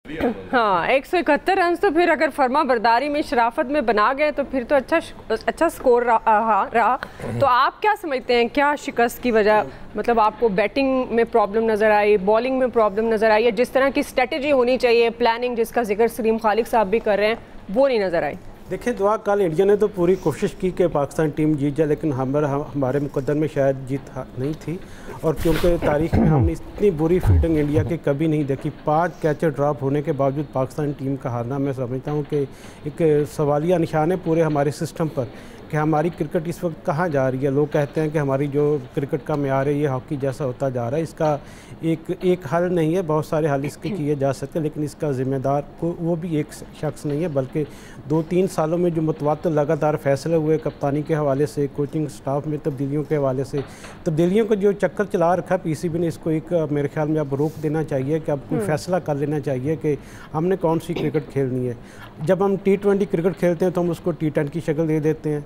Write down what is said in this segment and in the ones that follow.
हाँ, 171 रन तो फिर अगर फर्मा बरदारी में शराफत में बना गए तो फिर तो अच्छा स्कोर रहा। तो आप क्या समझते हैं, क्या शिकस्त की वजह, मतलब आपको बैटिंग में प्रॉब्लम नज़र आई, बॉलिंग में प्रॉब्लम नज़र आई, या जिस तरह की स्ट्रेटजी होनी चाहिए, प्लानिंग जिसका जिक्र सलीम खालिक साहब भी कर रहे हैं, वो नहीं नज़र आई? देखिए दुआ, कल इंडिया ने तो पूरी कोशिश की कि पाकिस्तान टीम जीत जाए, लेकिन हमारे मुकद्दर में शायद जीत नहीं थी। और क्योंकि तारीख में हमने इतनी बुरी फील्डिंग इंडिया की कभी नहीं देखी। 5 कैचर ड्रॉप होने के बावजूद पाकिस्तान टीम का हारना, मैं समझता हूँ कि एक सवालिया निशान है पूरे हमारे सिस्टम पर कि हमारी क्रिकेट इस वक्त कहाँ जा रही है। लोग कहते हैं कि हमारी जो क्रिकेट का मेयार है ये हॉकी जैसा होता जा रहा है। इसका एक हल नहीं है, बहुत सारे हल इसके किए जा सकते हैं, लेकिन इसका ज़िम्मेदार को वो भी एक शख्स नहीं है, बल्कि 2-3 सालों में जो मुतवातिर लगातार फैसले हुए कप्तानी के हवाले से, कोचिंग स्टाफ में तब्दीलियों के हवाले से, तब्दीलियों का जो चक्कर चला रखा पीसीबी ने, इसको एक मेरे ख्याल में अब रोक देना चाहिए कि अब कोई फैसला कर लेना चाहिए कि हमने कौन सी क्रिकेट खेलनी है। जब हम T20 क्रिकेट खेलते हैं तो हम उसको T10 की शक्ल दे देते हैं।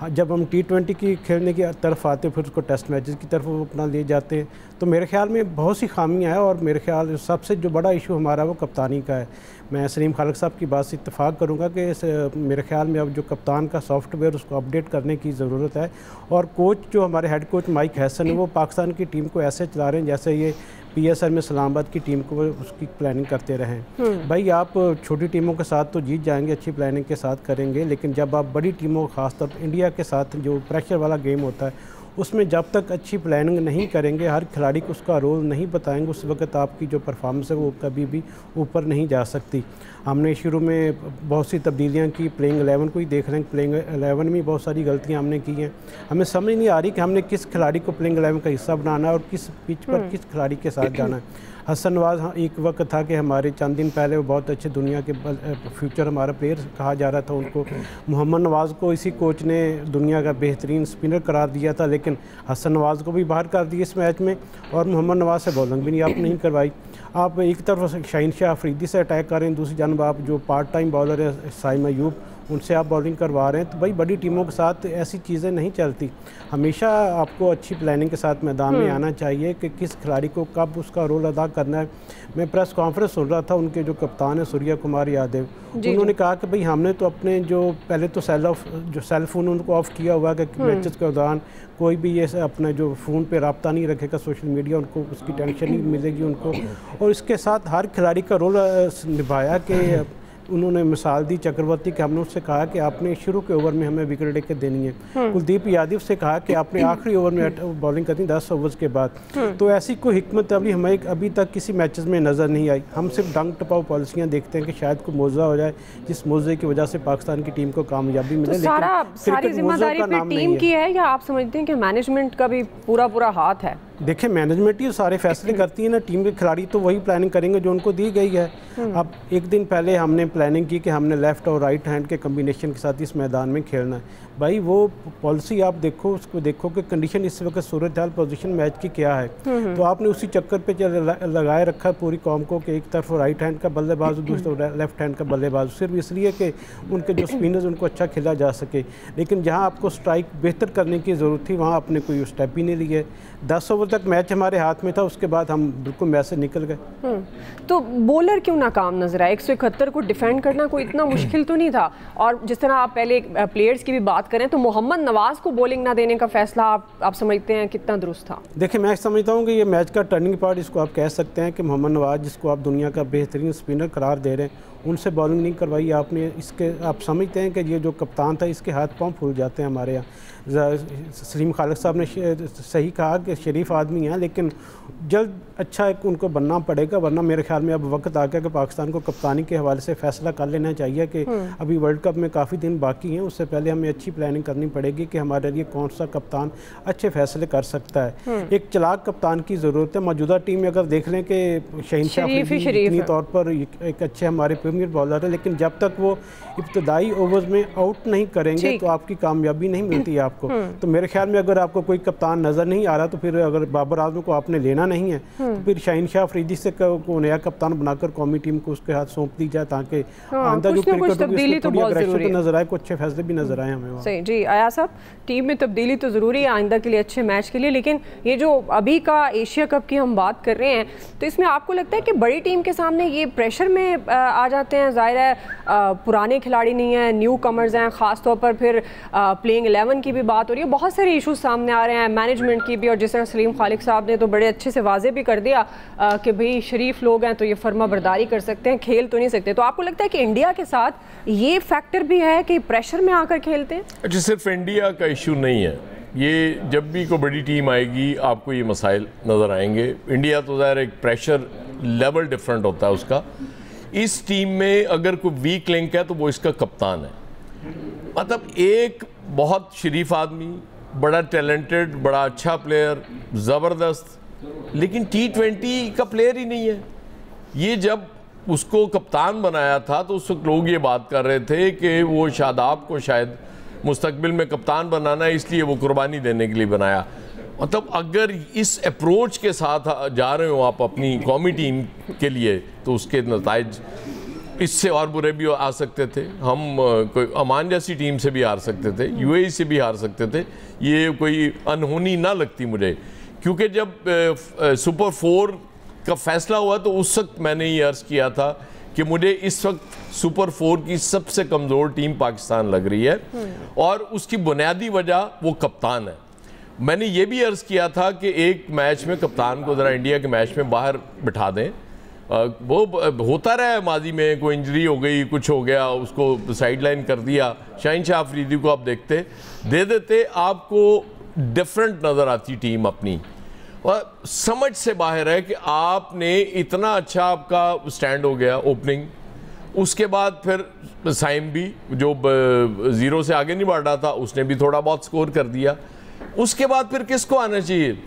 जब हम T20 की खेलने की तरफ आते हैं फिर उसको टेस्ट मैचेस की तरफ अपना ले जाते हैं। तो मेरे ख्याल में बहुत सी खामियां हैं, और मेरे ख्याल सबसे जो बड़ा इशू हमारा वो कप्तानी का है। मैं सलीम खालिक साहब की बात से इत्तेफाक करूंगा कि मेरे ख्याल में अब जो कप्तान का सॉफ्टवेयर उसको अपडेट करने की ज़रूरत है। और कोच जो हमारे हेड कोच माइक हैसन है वो पाकिस्तान की टीम को ऐसे चला रहे हैं जैसे ये PSL में इस्लामाबाद की टीम को उसकी प्लानिंग करते रहें। भाई आप छोटी टीमों के साथ तो जीत जाएंगे, अच्छी प्लानिंग के साथ करेंगे, लेकिन जब आप बड़ी टीमों, खासतौर पर इंडिया के साथ जो प्रेशर वाला गेम होता है, उसमें जब तक अच्छी प्लानिंग नहीं करेंगे, हर खिलाड़ी को उसका रोल नहीं बताएंगे, उस वक्त आपकी जो परफॉर्मेंस है वो कभी भी ऊपर नहीं जा सकती। हमने शुरू में बहुत सी तब्दीलियां की, प्लेइंग 11 को ही देख रहे हैं, प्लेइंग 11 में बहुत सारी गलतियां हमने की हैं। हमें समझ नहीं आ रही कि हमने किस खिलाड़ी को प्लेइंग 11 का हिस्सा बनाना है और किस पिच पर किस खिलाड़ी के साथ जाना है। हसन नवाज़ एक वक्त था कि हमारे चंद दिन पहले वो बहुत अच्छे दुनिया के फ्यूचर हमारा प्लेयर कहा जा रहा था उनको। मोहम्मद नवाज़ को इसी कोच ने दुनिया का बेहतरीन स्पिनर करार दिया था, लेकिन हसन नवाज़ को भी बाहर कर दिया इस मैच में, और मोहम्मद नवाज़ से बॉलिंग भी आप नहीं करवाई। आप एक तरफ शाहीन शाह अफरीदी से अटैक कर रहे हैं, दूसरी जानब आप जो पार्ट टाइम बॉलर है साइम अयूब, उनसे आप बॉलिंग करवा रहे हैं। तो भाई बड़ी टीमों के साथ ऐसी चीज़ें नहीं चलती। हमेशा आपको अच्छी प्लानिंग के साथ मैदान में आना चाहिए कि किस खिलाड़ी को कब उसका रोल अदा करना है। मैं प्रेस कॉन्फ्रेंस सुन रहा था, उनके जो कप्तान है सूर्या कुमार यादव, उन्होंने कहा कि भाई हमने तो अपने जो पहले तो सेल फ़ोन उनको ऑफ़ किया हुआ है कि मैचेस के दौरान कोई भी ये अपना जो फ़ोन पे रब्ता नहीं रखेगा, सोशल मीडिया, उनको उसकी टेंशन नहीं मिलेगी उनको। और इसके साथ हर खिलाड़ी का रोल निभाया कि उन्होंने मिसाल दी चक्रवर्ती कि हमने उससे कहा कि आपने शुरू के ओवर में हमें विकेट लेकर देनी है। कुलदीप यादव से कहा कि आपने आखिरी ओवर में बॉलिंग करनी 10 ओवर्स के बाद। तो ऐसी कोई हिकमत हमें अभी तक किसी मैचेस में नज़र नहीं आई। हम सिर्फ डंग टपाओ पॉलिसियाँ देखते हैं कि शायद कोई मौजा हो जाए जिस मौजे की वजह से पाकिस्तान की टीम को कामयाबी मिले। तो सारी जिम्मेदारी टीम की है या आप समझते हैं कि मैनेजमेंट का भी पूरा हाथ है? देखिए मैनेजमेंट ही सारे फैसले करती है ना, टीम के खिलाड़ी तो वही प्लानिंग करेंगे जो उनको दी गई है। अब एक दिन पहले हमने प्लानिंग की कि हमने लेफ़्ट और राइट हैंड के कम्बिनेशन के साथ इस मैदान में खेलना है। भाई वो पॉलिसी आप देखो, उसको देखो कि कंडीशन इस वक्त सूरत हाल पोजीशन मैच की क्या है, तो आपने उसी चक्कर पे लगाए रखा पूरी कौम को कि एक तरफ राइट हैंड का बल्लेबाज, दूसरी तरफ लेफ्ट हैंड का बल्लेबाज, सिर्फ इसलिए कि उनके जो स्पिनर्स उनको अच्छा खेला जा सके। लेकिन जहाँ आपको स्ट्राइक बेहतर करने की ज़रूरत थी वहाँ आपने कोई स्टेप ही नहीं लिए। 10 ओवर तक मैच हमारे हाथ में था, उसके बाद हम बिल्कुल मैच से निकल गए। तो बॉलर क्यों नाकाम नजर आए? 171 को डिफेंड करना कोई इतना मुश्किल तो नहीं था। और जिस तरह आप पहले प्लेयर्स की भी बात करें तो मोहम्मद नवाज़ को बॉलिंग ना देने का फैसला आप समझते हैं कितना दुरुस्त था? देखिए मैं समझता हूँ कि ये मैच का टर्निंग पॉइंट इसको आप कह सकते हैं कि मोहम्मद नवाज़, जिसको आप दुनिया का बेहतरीन स्पिनर करार दे रहे हैं, उनसे बॉलिंग नहीं करवाई आपने। इसके आप समझते हैं कि ये जो कप्तान था इसके हाथ पांव फूल जाते हैं हमारे यहाँ। सलीम खालिक साहब ने सही कहा कि शरीफ आदमी हैं, लेकिन जल्द अच्छा एक उनको बनना पड़ेगा, वरना मेरे ख्याल में अब वक्त आ गया कि पाकिस्तान को कप्तानी के हवाले से फैसला कर लेना चाहिए कि अभी वर्ल्ड कप में काफ़ी दिन बाकी हैं, उससे पहले हमें अच्छी प्लानिंग करनी पड़ेगी कि हमारे लिए कौन सा कप्तान अच्छे फैसले कर सकता है। एक चलाक कप्तान की ज़रूरत है। मौजूदा टीम में अगर देख लें कि शहीन शाह अफरीदी तौर पर एक अच्छे हमारे प्रीमियर बॉलर है, लेकिन जब तक वो इब्तदाई ओवर्स में आउट नहीं करेंगे तो आपकी कामयाबी नहीं मिलती है आपको। तो मेरे ख्याल में अगर आपको कोई कप्तान नज़र नहीं आ रहा तो फिर अगर बाबर आजम को आपने लेना नहीं है तो फिर शाहीन शाह अफरीदी से को नया कप्तान बनाकर कौमी टीम को उसके हाथ सौंप दी जाए ताकि आइंदा जो क्रिकेट होगी थोड़ी अग्रेशन तो नजर आए, कुछ अच्छे फैसले भी नजर आए हमें। सही जी आया साहब, टीम में तब्दीली तो ज़रूरी है आइंदा के लिए, अच्छे मैच के लिए। लेकिन ये जो अभी का एशिया कप की हम बात कर रहे हैं, तो इसमें आपको लगता है कि बड़ी टीम के सामने ये प्रेशर में आ जाते हैं? ज़ाहिर है पुराने खिलाड़ी नहीं हैं, न्यू कमर्स हैं, ख़ास तौर पर फिर प्लेइंग 11 की भी बात हो रही है, बहुत सारे इशूज़ सामने आ रहे हैं मैनेजमेंट की भी। और जिस तरह सलीम खालिक साहब ने तो बड़े अच्छे से वाजे भी कर दिया कि भाई शरीफ लोग हैं तो ये फर्मा बरदारी कर सकते हैं, खेल तो नहीं सकते। तो आपको लगता है कि इंडिया के साथ ये फैक्टर भी है कि प्रेशर में आकर खेलते हैं? अच्छा, सिर्फ इंडिया का इशू नहीं है ये, जब भी कोई बड़ी टीम आएगी आपको ये मसाइल नज़र आएंगे। इंडिया तो ज़ाहिर एक प्रेशर लेवल डिफरेंट होता है उसका। इस टीम में अगर कोई वीक लिंक है तो वो इसका कप्तान है। मतलब एक बहुत शरीफ आदमी, बड़ा टैलेंटेड, बड़ा अच्छा प्लेयर, ज़बरदस्त, लेकिन T20 का प्लेयर ही नहीं है। ये जब उसको कप्तान बनाया था तो उस वक्त लोग ये बात कर रहे थे कि वो शादाब को शायद मुस्तकबिल में कप्तान बनाना है, इसलिए वो कुर्बानी देने के लिए बनाया। मतलब अगर इस अप्रोच के साथ जा रहे हो आप अपनी कौमी टीम के लिए तो उसके नताइज इससे और बुरे भी आ सकते थे। हम कोई ओमान जैसी टीम से भी हार सकते थे, UAE से भी हार सकते थे। ये कोई अनहोनी ना लगती मुझे, क्योंकि जब सुपर 4 का फैसला हुआ तो उस वक्त मैंने ये अर्ज़ किया था कि मुझे इस वक्त सुपर 4 की सबसे कमज़ोर टीम पाकिस्तान लग रही है और उसकी बुनियादी वजह वो कप्तान है। मैंने ये भी अर्ज़ किया था कि एक मैच में कप्तान को ज़रा इंडिया के मैच में बाहर बिठा दें। वो होता रहा माजी में, कोई इंजरी हो गई, कुछ हो गया, उसको साइड लाइन कर दिया। शाहीन शाह अफरीदी को आप देखते दे देते, आपको डिफरेंट नज़र आती टीम अपनी। और समझ से बाहर है कि आपने इतना अच्छा आपका स्टैंड हो गया ओपनिंग, उसके बाद फिर साइम भी जो 0 से आगे नहीं बढ़ रहा था उसने भी थोड़ा बहुत स्कोर कर दिया। उसके बाद फिर किसको आना चाहिए?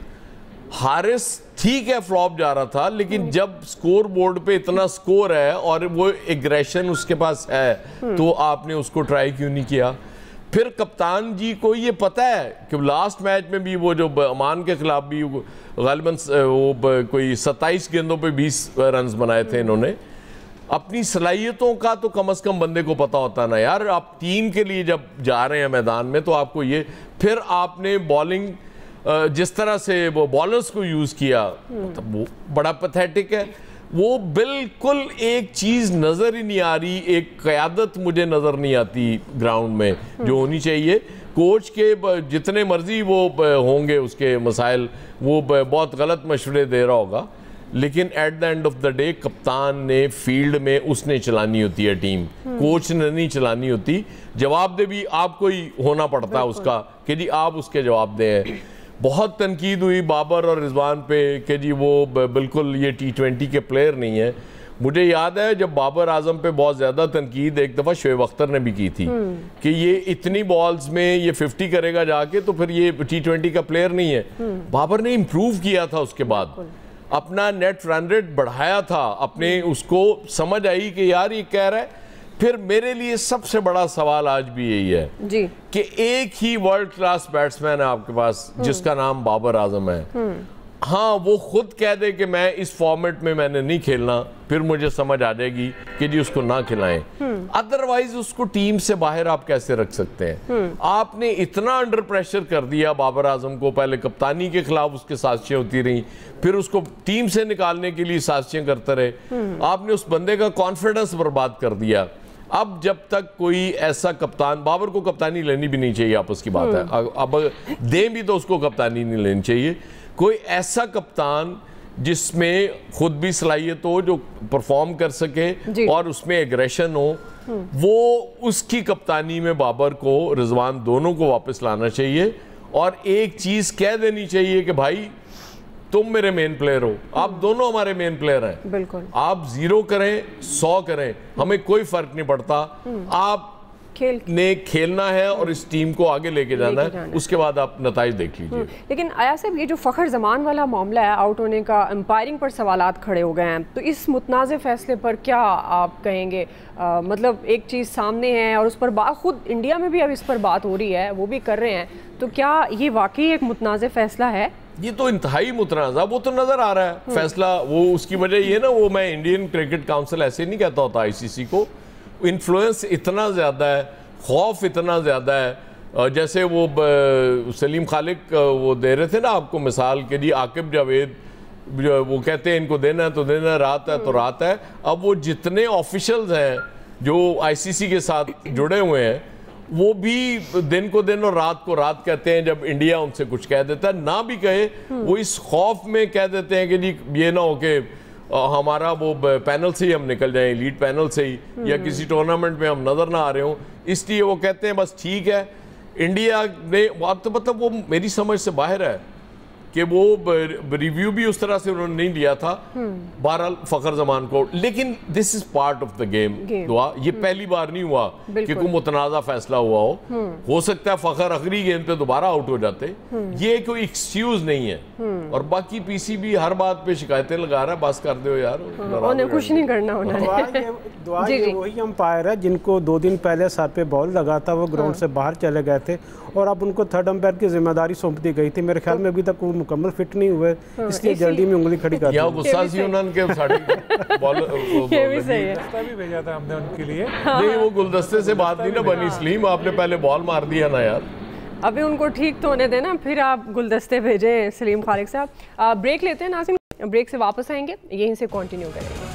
हारिस ठीक है फ्लॉप जा रहा था, लेकिन जब स्कोर बोर्ड पे इतना स्कोर है और वो एग्रेशन उसके पास है तो आपने उसको ट्राई क्यों नहीं किया? फिर कप्तान जी को ये पता है कि लास्ट मैच में भी वो जो ओमान के खिलाफ भी गालिबन वो कोई 27 गेंदों पे 20 रन बनाए थे इन्होंने। अपनी सलाहियतों का तो कम से कम बंदे को पता होता ना यार। आप टीम के लिए जब जा रहे हैं मैदान में तो आपको ये, फिर आपने बॉलिंग जिस तरह से वो बॉलर्स को यूज़ किया तो वो बड़ा पैथेटिक है। वो बिल्कुल एक चीज़ नज़र ही नहीं आ रही, एक क़यादत मुझे नज़र नहीं आती ग्राउंड में जो होनी चाहिए। कोच के जितने मर्जी वो होंगे उसके मसाइल, वो बहुत गलत मशवरे दे रहा होगा, लेकिन at the end of the day कप्तान ने फील्ड में उसने चलानी होती है टीम, कोच ने नहीं चलानी होती। जवाबदेही भी आपको ही होना पड़ता है उसका कि जी आप उसके जवाब दें। बहुत तनकीद हुई बाबर और रिजवान पे कि जी वो बिल्कुल ये T20 के प्लेयर नहीं है। मुझे याद है जब बाबर आजम पे बहुत ज़्यादा तनकीद एक दफ़ा शोएब अख्तर ने भी की थी कि ये इतनी बॉल्स में ये 50 करेगा जाके तो फिर ये T20 का प्लेयर नहीं है। बाबर ने इम्प्रूव किया था, उसके बाद अपना नेट रन रेट बढ़ाया था, अपने उसको समझ आई कि यार ये कह रहा है। फिर मेरे लिए सबसे बड़ा सवाल आज भी यही है जी कि एक ही वर्ल्ड क्लास बैट्समैन है आपके पास जिसका नाम बाबर आजम है। हाँ, वो खुद कह दे कि मैं इस फॉर्मेट में मैंने नहीं खेलना, फिर मुझे समझ आ जाएगी कि जी उसको ना खिलाएं। अदरवाइज उसको टीम से बाहर आप कैसे रख सकते हैं? आपने इतना अंडर प्रेशर कर दिया बाबर आजम को, पहले कप्तानी के खिलाफ उसके साजिशें होती रही, फिर उसको टीम से निकालने के लिए साजिशें करते रहे। आपने उस बंदे का कॉन्फिडेंस बर्बाद कर दिया। अब जब तक कोई ऐसा कप्तान, बाबर को कप्तानी लेनी भी नहीं चाहिए, आपस की बात है, अब दें भी तो उसको कप्तानी नहीं लेनी चाहिए। कोई ऐसा कप्तान जिसमें खुद भी सलाहियत हो, जो परफॉर्म कर सके और उसमें एग्रेशन हो, वो उसकी कप्तानी में बाबर को, रिजवान दोनों को वापस लाना चाहिए। और एक चीज़ कह देनी चाहिए कि भाई तुम मेरे मेन प्लेयर हो, आप दोनों हमारे मेन प्लेयर हैं। बिल्कुल, आप 0 करें 100 करें, हमें कोई फर्क नहीं पड़ता। आप ने खेलना है और इस टीम को आगे लेके जाना है, उसके बाद आप नताइज देख लीजिए। लेकिन आया साहब, ये जो फ़खर जमान वाला मामला है, आउट होने का, एम्पायरिंग पर सवालात खड़े हो गए हैं, तो इस मुतनाज़ फैसले पर क्या आप कहेंगे? मतलब एक चीज़ सामने है और उस पर बात खुद इंडिया में भी अब इस पर बात हो रही है, वो भी कर रहे हैं, तो क्या ये वाकई एक मुतनाज़ फैसला है? ये तो इंतहाई मुतनाज़ा, वो तो नज़र आ रहा है फैसला। वो उसकी वजह ये ना, वो मैं इंडियन क्रिकेट काउंसिल ऐसे नहीं कहता होता आईसीसी को, इन्फ्लुएंस इतना ज़्यादा है, खौफ इतना ज़्यादा है। जैसे वो सलीम खालिक वो दे रहे थे ना आपको मिसाल के लिए, आकिब जावेद जो वो कहते हैं इनको देना है तो देना है, रात है तो रात है। अब वो जितने ऑफिशियल्स हैं जो आईसीसी के साथ जुड़े हुए हैं, वो भी दिन को दिन और रात को रात कहते हैं। जब इंडिया उनसे कुछ कह देता है, ना भी कहे, वो इस खौफ में कह देते हैं कि जी ये ना हो कि हमारा वो पैनल से ही हम निकल जाएं, लीड पैनल से ही, या किसी टूर्नामेंट में हम नज़र ना आ रहे हों, इसलिए वो कहते हैं बस ठीक है। इंडिया ने तो मतलब वो मेरी समझ से बाहर है कि वो रिव्यू भी उस तरह से उन्होंने नहीं लिया था बहरहाल फ़खर जमान को। लेकिन this is part of the game दुआ, ये पहली बार नहीं हुआ कि कोई मुतनाज़ा फैसला हुआ हो सकता है फ़खर आखिरी गेंद पे दोबारा आउट हो जाते, ये कोई एक्सक्यूज नहीं है। और बाकी पीसीबी हर बात पे शिकायतें लगा रहा है, बस कर दो यार, उन्हें कुछ नहीं करना। दुआ ये वही अंपायर है जिनको 2 दिन पहले सर पे बॉल लगा था, वो ग्राउंड से बाहर चले गए थे और अब उनको थर्ड अंपायर की जिम्मेदारी सौंप दी गई थी। मेरे ख्याल में अभी तक वो मुकम्मल फिट नहीं हुए, इसलिए जल्दी में उंगली खड़ी कर दी। गुस्सा सी उन्होंने के साड़ी बॉल ये भी सही है, गुलदस्ता भी भेजा था हमने उनके लिए। नहीं वो गुलदस्ते से बात नहीं ना बनी, सलीम आपने पहले बॉल मार दिया ना यार। अभी उनको ठीक तो होने देना, फिर आप गुलदस्ते भेजें सलीम खालिक साहब। ब्रेक लेते हैं नाज़रीन, ब्रेक से वापस आएंगे, यहीं से कंटिन्यू करेंगे।